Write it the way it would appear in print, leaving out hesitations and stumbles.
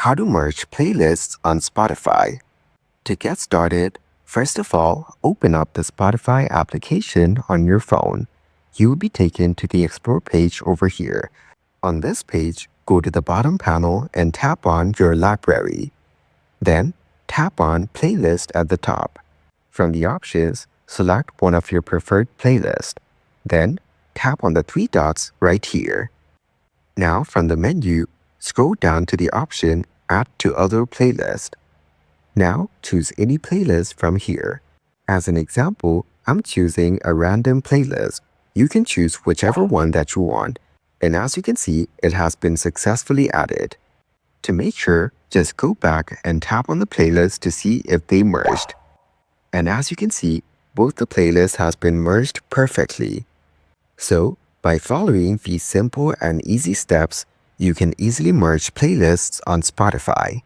How to merge playlists on Spotify. To get started, first of all, open up the Spotify application on your phone. You will be taken to the Explore page over here. On this page, go to the bottom panel and tap on your library. Then, tap on Playlist at the top. From the options, select one of your preferred playlists. Then, tap on the three dots right here. Now, from the menu, scroll down to the option Add to Other Playlist. Now, choose any playlist from here. As an example, I'm choosing a random playlist. You can choose whichever one that you want. And as you can see, it has been successfully added. To make sure, just go back and tap on the playlist to see if they merged. And as you can see, both the playlists has been merged perfectly. So, by following these simple and easy steps, you can easily merge playlists on Spotify.